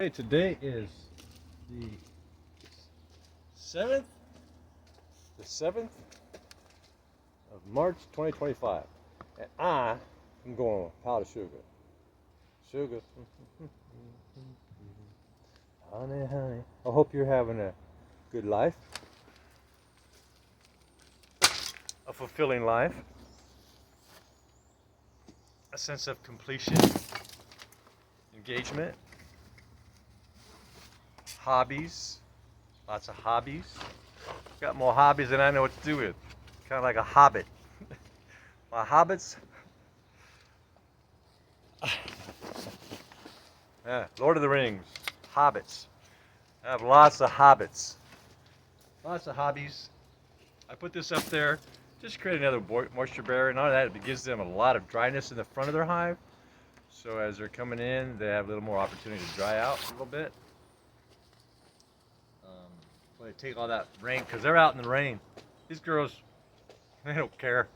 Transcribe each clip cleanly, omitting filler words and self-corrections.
Hey, today is the 7th, the 7th of March 2025, and I am going with powdered sugar. Sugar. Honey, honey. I hope you're having a good life, a fulfilling life, a sense of completion, engagement, hobbies, lots of hobbies. Got more hobbies than I know what to do with. Kind of like a hobbit. My hobbits. Yeah, Lord of the Rings, hobbits. I have lots of hobbits. Lots of hobbies. I put this up there just to create another moisture barrier. Not only that, it gives them a lot of dryness in the front of their hive. So as they're coming in, they have a little more opportunity to dry out a little bit. When they take all that rain, because they're out in the rain. These girls, they don't care.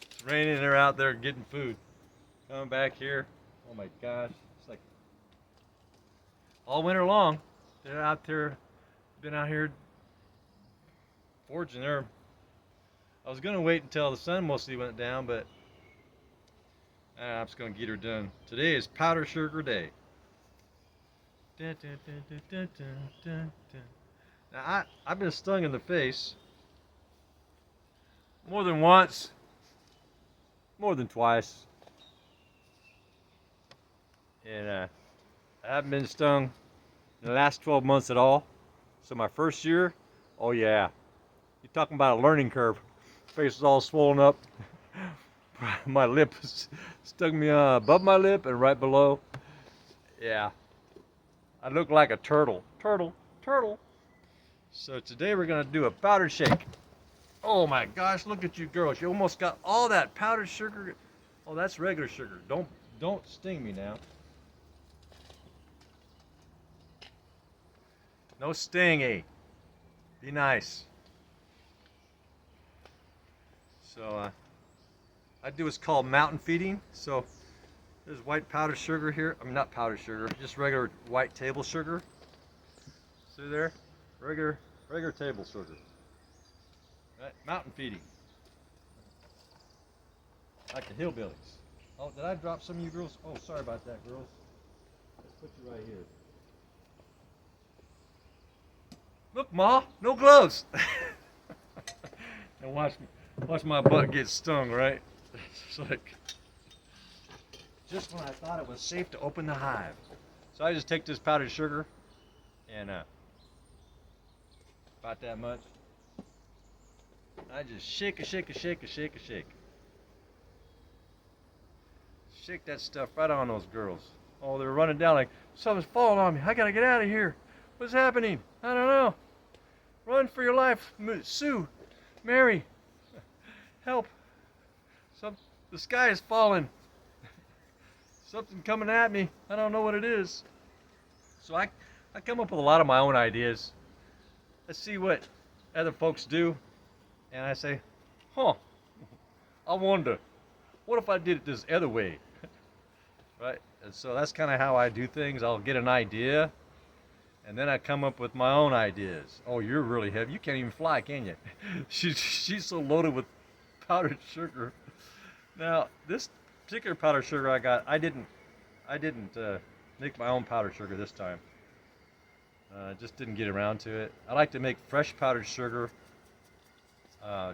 It's raining, they're out there getting food. Coming back here, oh my gosh, it's like all winter long. They're out there, been out here foraging there. I was gonna wait until the sun mostly went down, but I'm just gonna get her done. Today is powder sugar day. Dun, dun, dun, dun, dun, dun, dun. Now I've been stung in the face more than once, more than twice, and I haven't been stung in the last 12 months at all. So my first year, oh yeah, you're talking about a learning curve. Face is all swollen up. My lip stung me above my lip and right below. Yeah, I look like a turtle. Turtle. So today we're gonna do a powdered shake. Oh my gosh, look at you girls. You almost got all that powdered sugar. Oh, that's regular sugar. Don't sting me now. No stinging. Be nice. So I do what's called mountain feeding. So there's white powdered sugar here. I mean, not powdered sugar, just regular white table sugar. See there? Regular table sugar. Right? Mountain feeding. Like the hillbillies. Oh, did I drop some of you girls? Oh, sorry about that, girls. Let's put you right here. Look, Ma, no gloves. And watch my butt get stung, right? It's like just when I thought it was safe to open the hive. So I just take this powdered sugar and about that much. I just shake that stuff right on those girls. Oh, they're running down like something's falling on me. I gotta get out of here. What's happening? I don't know. Run for your life, Sue, Mary. Help! The sky is falling. Something coming at me. I don't know what it is. So I come up with a lot of my own ideas. Let's see what other folks do. And I say, huh, I wonder, what if I did it this other way? Right? And so that's kind of how I do things. I'll get an idea, and then I come up with my own ideas. Oh, you're really heavy. You can't even fly, can you? She's so loaded with powdered sugar. Now, this particular powdered sugar I got, I didn't make my own powdered sugar this time. Just didn't get around to it. I like to make fresh powdered sugar.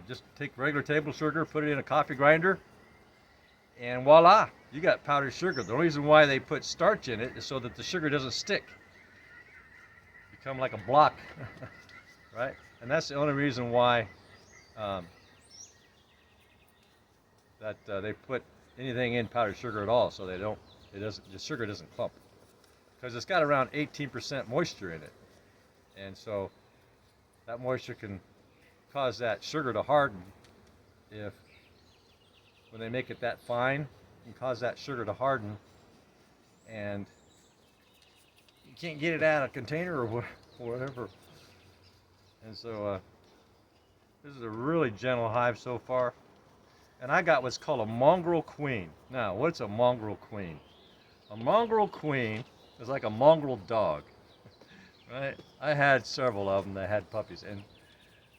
Just take regular table sugar, put it in a coffee grinder, and voila, you got powdered sugar. The only reason why they put starch in it is so that the sugar doesn't stick. Become like a block, right? And that's the only reason why they put anything in powdered sugar at all, so the sugar doesn't clump, because it's got around 18% moisture in it, and so that moisture can cause that sugar to harden. When they make it that fine, it can cause that sugar to harden, and you can't get it out of a container or whatever. And so this is a really gentle hive so far. And I got what's called a mongrel queen. Now, what's a mongrel queen? A mongrel queen It was like a mongrel dog, right? I had several of them that had puppies, and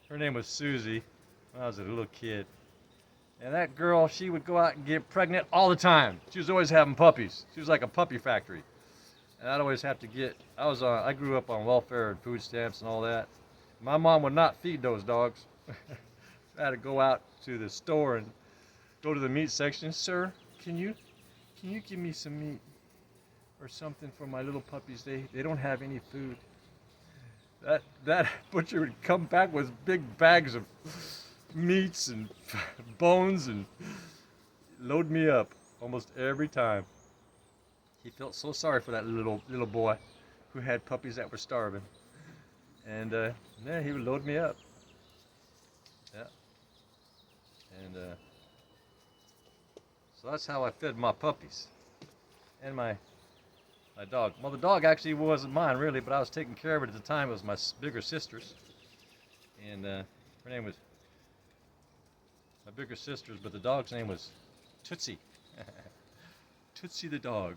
her name was Susie when I was a little kid. And that girl, she would go out and get pregnant all the time. She was always having puppies. She was like a puppy factory. And I'd always have to get, I grew up on welfare and food stamps and all that. My mom would not feed those dogs. I had to go out to the store and go to the meat section. Sir, can you give me some meat or something for my little puppies? They don't have any food. That butcher would come back with big bags of meats and bones and load me up almost every time. He felt so sorry for that little boy who had puppies that were starving, and yeah, he would load me up. Yeah, and so that's how I fed my puppies and my dog. Well, the dog actually wasn't mine really, but I was taking care of it at the time. It was my bigger sister's, and her name was my bigger sister's, but the dog's name was Tootsie. Tootsie the dog.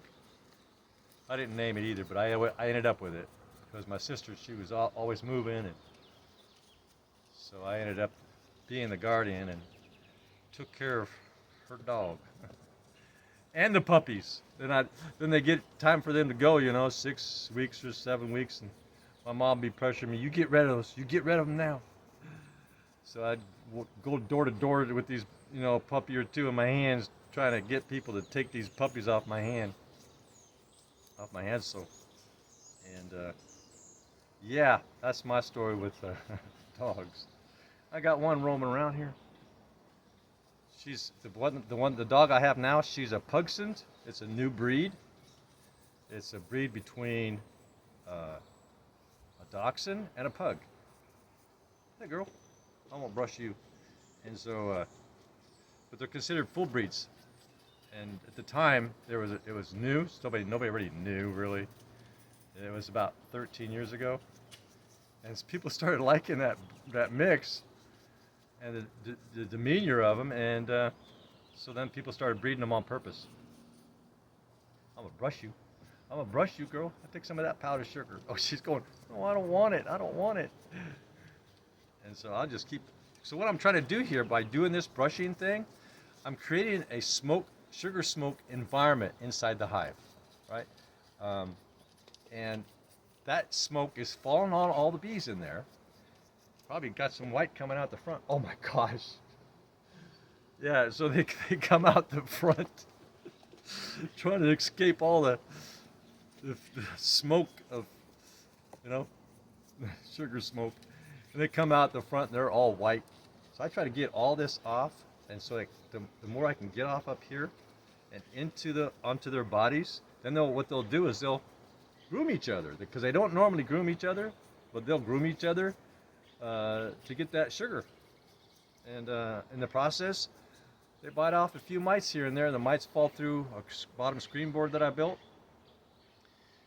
I didn't name it either, but I ended up with it because my sister, she was always moving, and so I ended up being the guardian and took care of her dog and the puppies. Then they get time for them to go, 6 weeks or 7 weeks, and my mom would be pressuring me, you get rid of those, you get rid of them now. So I'd go door to door with these, puppy or two in my hands, trying to get people to take these puppies off my hands. So, and yeah, that's my story with dogs. I got one roaming around here. She's the dog I have now. She's a Pugson. It's a new breed. It's a breed between a Dachshund and a Pug. Hey, girl. I won't brush you. And so, but they're considered full breeds. And at the time, it was new. Nobody really knew, really. It was about 13 years ago. And as people started liking that mix and the demeanor of them, and so then people started breeding them on purpose. I'm gonna brush you. I'm gonna brush you, girl. I take some of that powdered sugar. Oh, she's going, oh, I don't want it. I don't want it. And so I'll just keep. So what I'm trying to do here by doing this brushing thing, I'm creating a sugar smoke environment inside the hive, right? And that smoke is falling on all the bees in there. Probably got some white coming out the front. Oh my gosh. Yeah, so they come out the front trying to escape all the smoke of, sugar smoke. And they come out the front and they're all white. So I try to get all this off, and so the more I can get off up here and onto their bodies, then what they'll do is they'll groom each other, because they don't normally groom each other, but they'll groom each other to get that sugar. And in the process, they bite off a few mites here and there, and the mites fall through a bottom screen board that I built.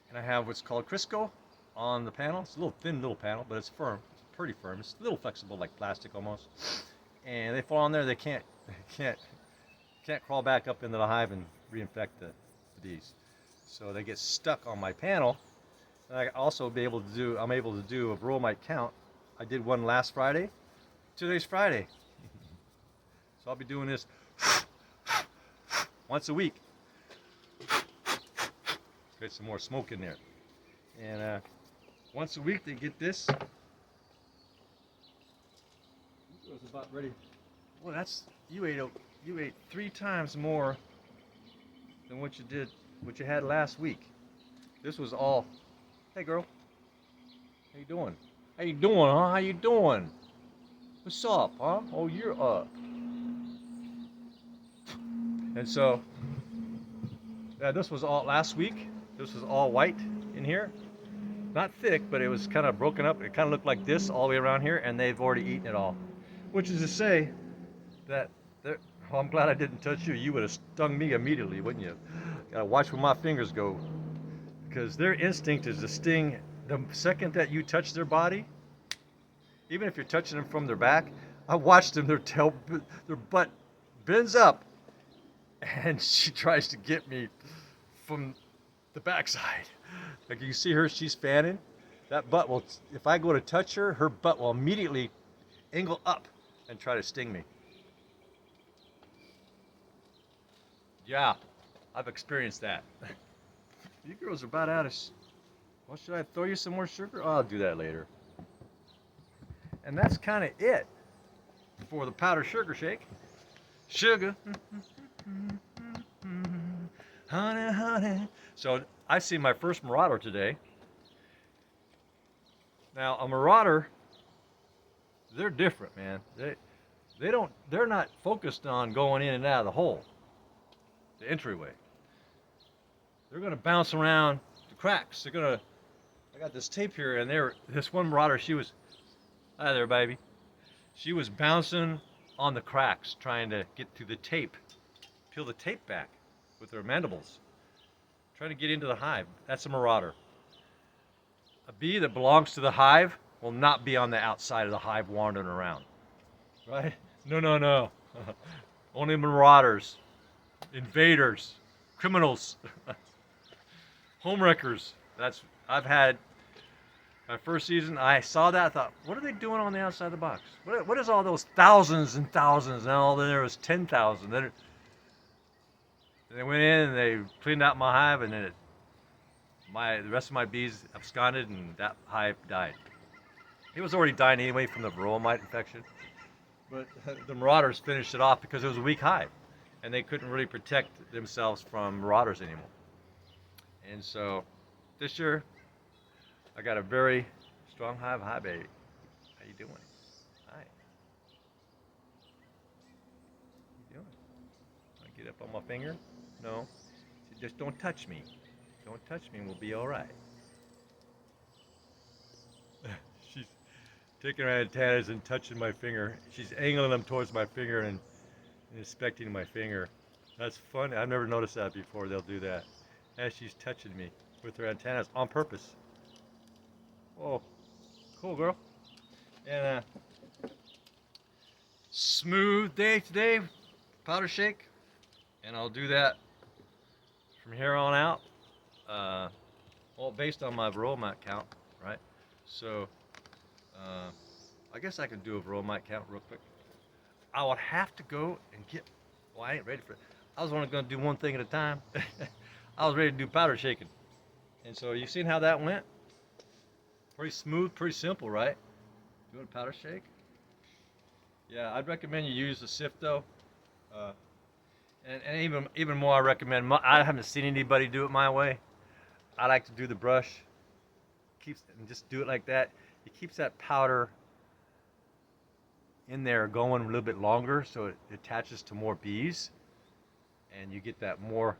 And I have what's called Crisco on the panel. It's a little thin little panel, but it's firm. It's pretty firm. It's a little flexible, like plastic almost. And they fall on there. They can't crawl back up into the hive and reinfect the bees. So they get stuck on my panel. And I'm able to do a rural mite count. I did one last Friday. Today's Friday. So I'll be doing this once a week. Get some more smoke in there. And once a week they get this. It's about ready. Well, you ate 3 times more than what you had last week. This was all. Hey, girl. How you doing? How you doing, huh? How you doing? What's up, huh? Oh, you're up. And so, yeah, this was all last week. This was all white in here. Not thick, but it was kind of broken up. It kind of looked like this all the way around here, and they've already eaten it all. Which is to say that, I'm glad I didn't touch you. You would have stung me immediately, wouldn't you? Gotta watch where my fingers go, because their instinct is to sting the second that you touch their body. Even if you're touching them from their back, I watched them, their butt bends up, and she tries to get me from the backside. Like you see her, she's fanning. That butt will, if I go to touch her, her butt will immediately angle up and try to sting me. Yeah, I've experienced that. You girls are about out of. Well, should I throw you some more sugar? Oh, I'll do that later. And that's kind of it for the powder sugar shake. Sugar. Honey, honey. So I see my first marauder today. Now a marauder, they're different, man. They're not focused on going in and out of the hole, the entryway. They're gonna bounce around the cracks. I got this tape here, and this one marauder, she was, hi there, baby. She was bouncing on the cracks, trying to get through the tape, peel the tape back with her mandibles, trying to get into the hive. That's a marauder. A bee that belongs to the hive will not be on the outside of the hive wandering around, right? No. Only marauders, invaders, criminals, homewreckers. I've had my first season. I saw that. I thought, what are they doing on the outside of the box? What is all those thousands and thousands? And all then there was 10,000. Then they went in and they cleaned out my hive, and then the rest of my bees absconded, and that hive died. It was already dying anyway from the varroa mite infection, but the marauders finished it off because it was a weak hive, and they couldn't really protect themselves from marauders anymore. And so this year, I got a very strong hive. Hi, baby. How you doing? Hi. How you doing? Want to get up on my finger? No. Just don't touch me. Don't touch me and we'll be all right. She's taking her antennas and touching my finger. She's angling them towards my finger and inspecting my finger. That's funny. I've never noticed that before. They'll do that as she's touching me with her antennas on purpose. Whoa, cool girl. And smooth day today, powder shake, and I'll do that from here on out. Well, based on my varroa mite count, right? So, I guess I could do a varroa mite count real quick. I would have to go and get. Well, I ain't ready for it. I was only going to do one thing at a time. I was ready to do powder shaking, and so you seen how that went? Pretty smooth, pretty simple, right? Doing a powder shake. Yeah, I'd recommend you use the sift though. And even more, I recommend. I haven't seen anybody do it my way. I like to do the brush. And just do it like that. It keeps that powder in there going a little bit longer, so it attaches to more bees, and you get that more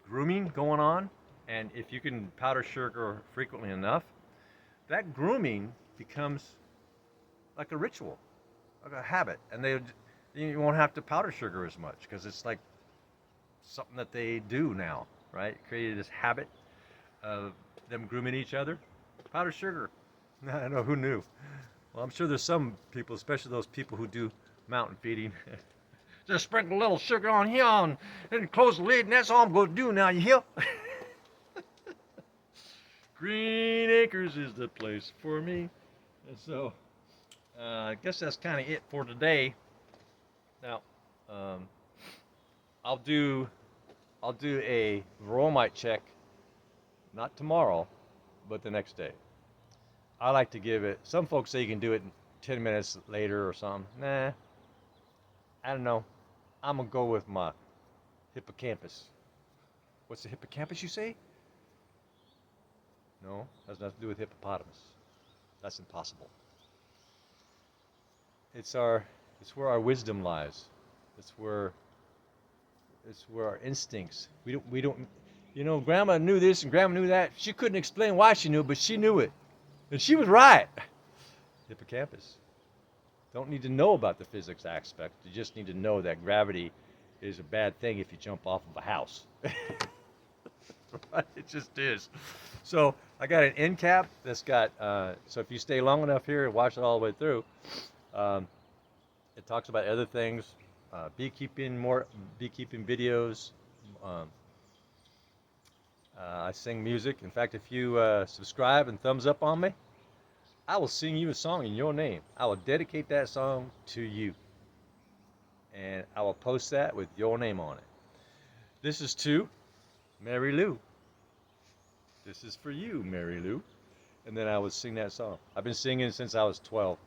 grooming going on. And if you can powder sugar frequently enough, that grooming becomes like a ritual, like a habit, and you won't have to powder sugar as much because it's like something that they do now, right? Created this habit of them grooming each other. Powder sugar. I know, who knew? Well, I'm sure there's some people, especially those people who do mountain feeding. Just sprinkle a little sugar on here and close the lid, and that's all I'm going to do now, you hear? Green Acres is the place for me. And so, I guess that's kind of it for today. Now, I'll do a varroa mite check, not tomorrow, but the next day. I like to give it. Some folks say you can do it 10 minutes later or something. Nah, I don't know. I'm gonna go with my hippocampus. What's the hippocampus, you say? No, has nothing to do with hippopotamus. That's impossible. It's where our wisdom lies. It's where our instincts. We don't. You know, Grandma knew this and Grandma knew that. She couldn't explain why she knew it, but she knew it, and she was right. Hippocampus. Don't need to know about the physics aspect. You just need to know that gravity is a bad thing if you jump off of a house. It just is. So I got an end cap that's got, so if you stay long enough here and watch it all the way through, it talks about other things, beekeeping videos, I sing music. In fact, if you subscribe and thumbs up on me, I will sing you a song in your name. I will dedicate that song to you. And I will post that with your name on it. This is to Mary Lou. This is for you, Mary Lou. And then I would sing that song. I've been singing since I was 12.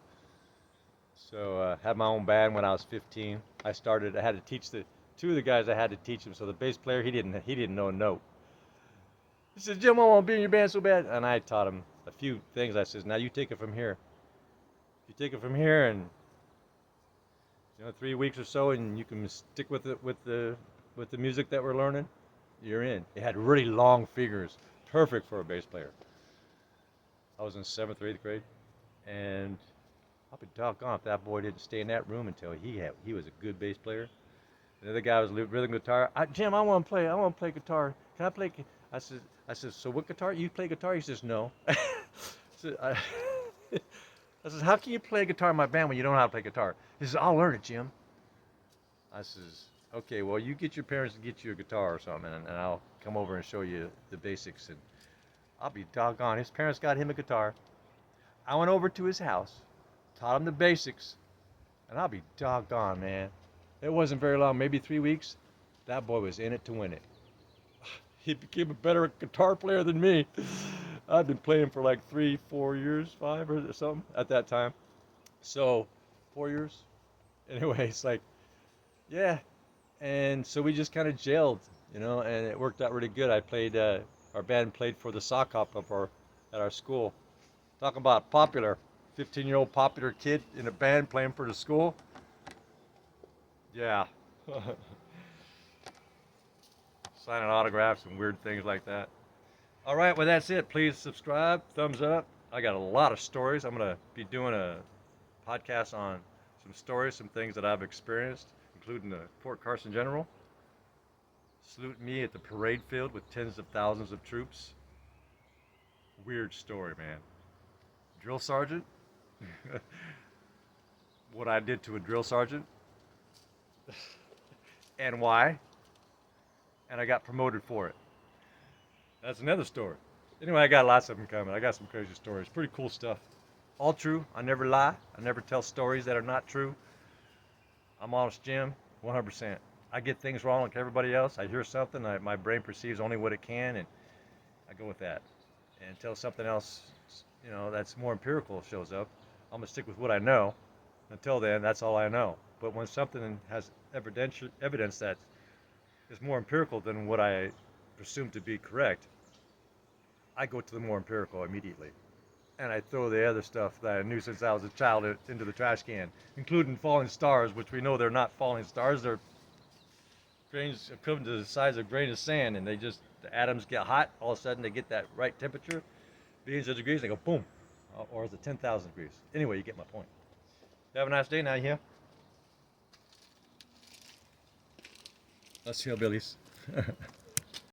So had my own band when I was 15. I had to teach the two of the guys. I had to teach them. So the bass player, he didn't know a note. He said, Jim, I want to be in your band so bad. And I taught him a few things. I said, now you take it from here. You take it from here, and 3 weeks or so, and you can stick with it with the music that we're learning. You're in. It had really long fingers, perfect for a bass player. I was in 7th or 8th grade, and I'll be doggone if that boy didn't stay in that room until he was a good bass player. The other guy was rhythm guitar. Jim, I want to play guitar. Can I play? I said, so what guitar? You play guitar? He says, no. I says, how can you play guitar in my band when you don't know how to play guitar? He says, I'll learn it, Jim. I says, okay, well, you get your parents to get you a guitar or something, and I'll come over and show you the basics. And I'll be doggone. His parents got him a guitar. I went over to his house, taught him the basics, and I'll be doggone, man. It wasn't very long, maybe 3 weeks. That boy was in it to win it. He became a better guitar player than me. I've been playing for like 3, 4 years, 5 or something at that time. So, 4 years. Anyway, it's like, yeah. And so we just kind of gelled, and it worked out really good. I played, our band played for the sock hop at our school. Talking about popular, 15-year-old popular kid in a band playing for the school. Yeah. Signing autographs and weird things like that. All right, well, that's it. Please subscribe, thumbs up. I got a lot of stories. I'm going to be doing a podcast on some stories, some things that I've experienced, including the Fort Carson General. Salute me at the parade field with tens of thousands of troops. Weird story, man. Drill sergeant. What I did to a drill sergeant. And why. And I got promoted for it. That's another story. Anyway, I got lots of them coming. I got some crazy stories. Pretty cool stuff. All true. I never lie. I never tell stories that are not true. I'm honest Jim, 100%. I get things wrong like everybody else. I hear something, my brain perceives only what it can, and I go with that. And until something else, that's more empirical shows up, I'm going to stick with what I know. Until then, that's all I know. But when something has evidence that is more empirical than what I presume to be correct, I go to the more empirical immediately. And I throw the other stuff that I knew since I was a child into the trash can, including falling stars, which we know they're not falling stars. They're grains equivalent to the size of a grain of sand, and the atoms get hot. All of a sudden, they get that right temperature, billions of degrees, they go boom. Or is it 10,000 degrees? Anyway, you get my point. Have a nice day now, yeah? Let's hillbillies.